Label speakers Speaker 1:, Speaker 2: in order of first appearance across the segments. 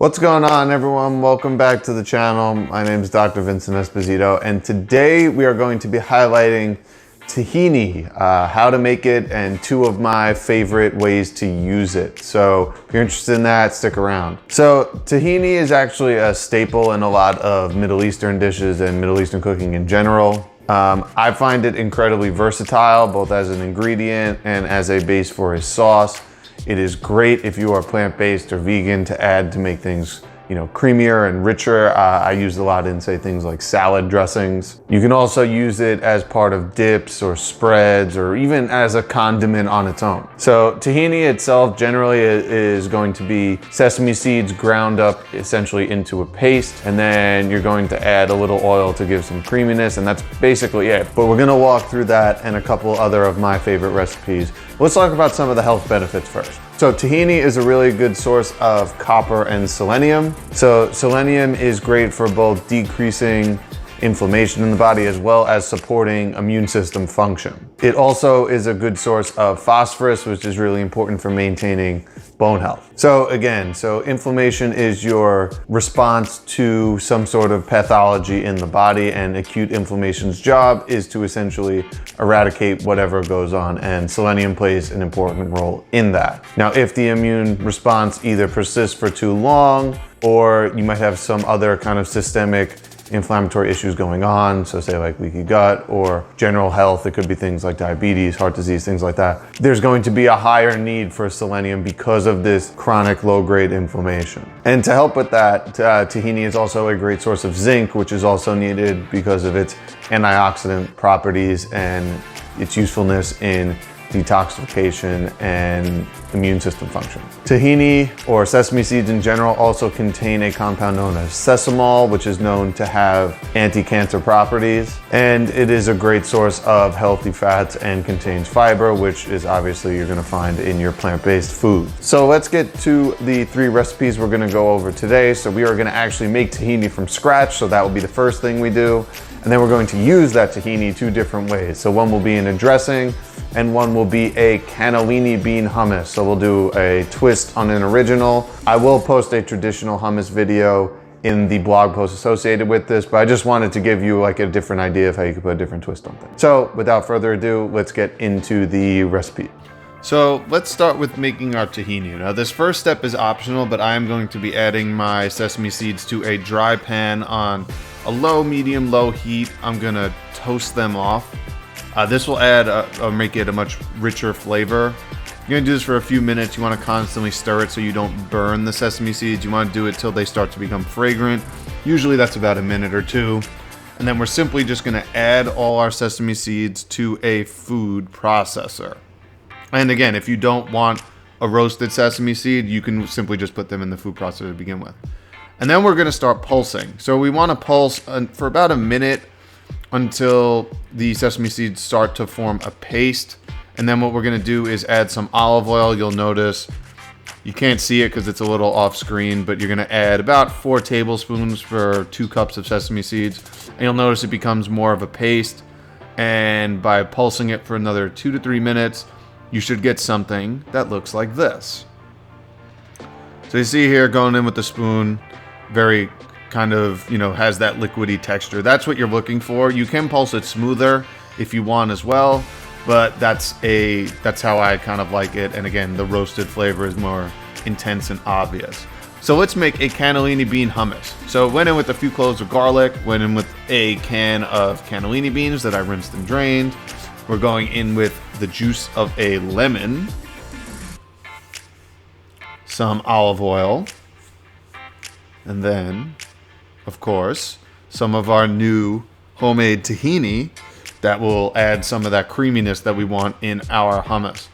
Speaker 1: What's going on, everyone? Welcome back to the channel. My name is Dr. Vincent Esposito, and today we are going to be highlighting tahini, how to make it, and two of my favorite ways to use it. So if you're interested in that, stick around. So tahini is actually a staple in a lot of Middle Eastern dishes and Middle Eastern cooking in general. I find it incredibly versatile, both as an ingredient and as a base for a sauce. It is great if you are plant-based or vegan to add to make things, creamier and richer. I use it a lot in, say, things like salad dressings. You can also use it as part of dips or spreads, or even as a condiment on its own. So tahini itself generally is going to be sesame seeds ground up essentially into a paste, and then you're going to add a little oil to give some creaminess, and that's basically it. But we're gonna walk through that and a couple other of my favorite recipes. Let's talk about some of the health benefits first. So tahini is a really good source of copper and selenium. So selenium is great for both decreasing inflammation in the body as well as supporting immune system function. It also is a good source of phosphorus, which is really important for maintaining bone health. So again, inflammation is your response to some sort of pathology in the body, and acute inflammation's job is to essentially eradicate whatever goes on, and selenium plays an important role in that. Now, if the immune response either persists for too long, or you might have some other kind of systemic inflammatory issues going on, so say like leaky gut or general health, it could be things like diabetes, heart disease, things like that. There's going to be a higher need for selenium because of this chronic low-grade inflammation. And to help with that, tahini is also a great source of zinc, which is also needed because of its antioxidant properties and its usefulness in detoxification and immune system function. Tahini, or sesame seeds in general, also contain a compound known as sesamol, which is known to have anti-cancer properties. And it is a great source of healthy fats and contains fiber, which is obviously you're gonna find in your plant-based food. So let's get to the three recipes we're gonna go over today. So we are gonna actually make tahini from scratch. So that will be the first thing we do. And then we're going to use that tahini two different ways. So one will be in a dressing, and one will be a cannellini bean hummus. So we'll do a twist on an original. I will post a traditional hummus video in the blog post associated with this, but I just wanted to give you like a different idea of how you could put a different twist on things. So without further ado, let's get into the recipe. So let's start with making our tahini. Now this first step is optional, but I am going to be adding my sesame seeds to a dry pan on a low, medium, low heat. I'm gonna toast them off. This will add or make it a much richer flavor. You're gonna do this for a few minutes. You wanna constantly stir it so you don't burn the sesame seeds. You wanna do it till they start to become fragrant. Usually that's about a minute or two. And then we're simply just gonna add all our sesame seeds to a food processor. And again, if you don't want a roasted sesame seed, you can simply just put them in the food processor to begin with. And then we're gonna start pulsing. So we wanna pulse for about a minute until the sesame seeds start to form a paste. And then what we're gonna do is add some olive oil. You'll notice, you can't see it because it's a little off screen, but you're gonna add about 4 tablespoons for 2 cups of sesame seeds. And you'll notice it becomes more of a paste. And by pulsing it for another 2 to 3 minutes, you should get something that looks like this. So you see here, going in with the spoon, very kind of, has that liquidy texture. That's what you're looking for. You can pulse it smoother if you want as well, but that's how I kind of like it. And again, the roasted flavor is more intense and obvious. So let's make a cannellini bean hummus. So went in with a few cloves of garlic, went in with a can of cannellini beans that I rinsed and drained. We're going in with the juice of a lemon, some olive oil, and then, of course, some of our new homemade tahini that will add some of that creaminess that we want in our hummus.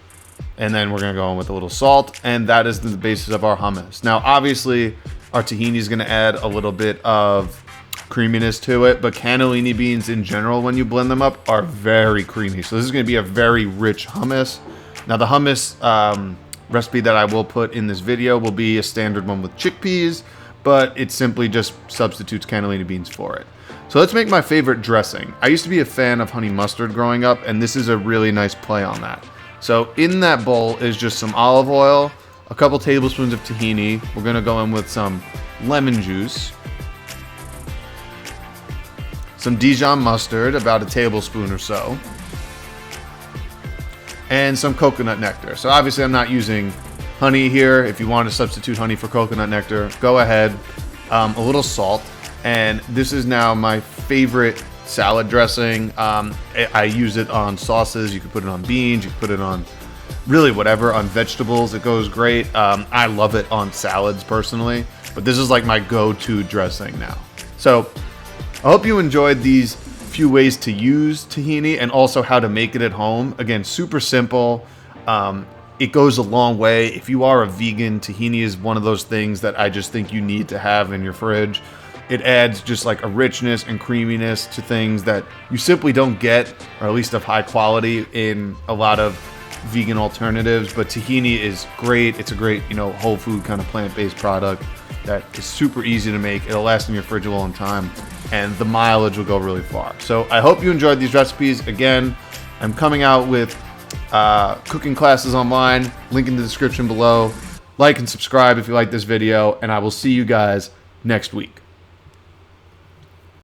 Speaker 1: And then we're gonna go in with a little salt, and that is the basis of our hummus. Now, obviously, our tahini is gonna add a little bit of creaminess to it, but cannellini beans in general, when you blend them up, are very creamy. So this is gonna be a very rich hummus. Now the hummus recipe that I will put in this video will be a standard one with chickpeas, but it simply just substitutes cannellini beans for it. So let's make my favorite dressing. I used to be a fan of honey mustard growing up, and this is a really nice play on that. So in that bowl is just some olive oil, a couple tablespoons of tahini. We're gonna go in with some lemon juice, some Dijon mustard, about a tablespoon or so, and some coconut nectar. So obviously I'm not using honey here. If you want to substitute honey for coconut nectar, go ahead. A little salt. And this is now my favorite salad dressing. I use it on sauces. You can put it on beans. You can put it on really whatever, on vegetables. It goes great. I love it on salads personally, but this is like my go-to dressing now. So I hope you enjoyed these few ways to use tahini and also how to make it at home. Again, super simple. It goes a long way. If you are a vegan, tahini is one of those things that I just think you need to have in your fridge. It adds just like a richness and creaminess to things that you simply don't get, or at least of high quality, in a lot of vegan alternatives. But tahini is great. It's a great, whole food kind of plant-based product that is super easy to make. It'll last in your fridge a long time, and the mileage will go really far. So I hope you enjoyed these recipes. Again, I'm coming out with cooking classes online, link in the description below. Like and subscribe if you like this video, and I will see you guys next week.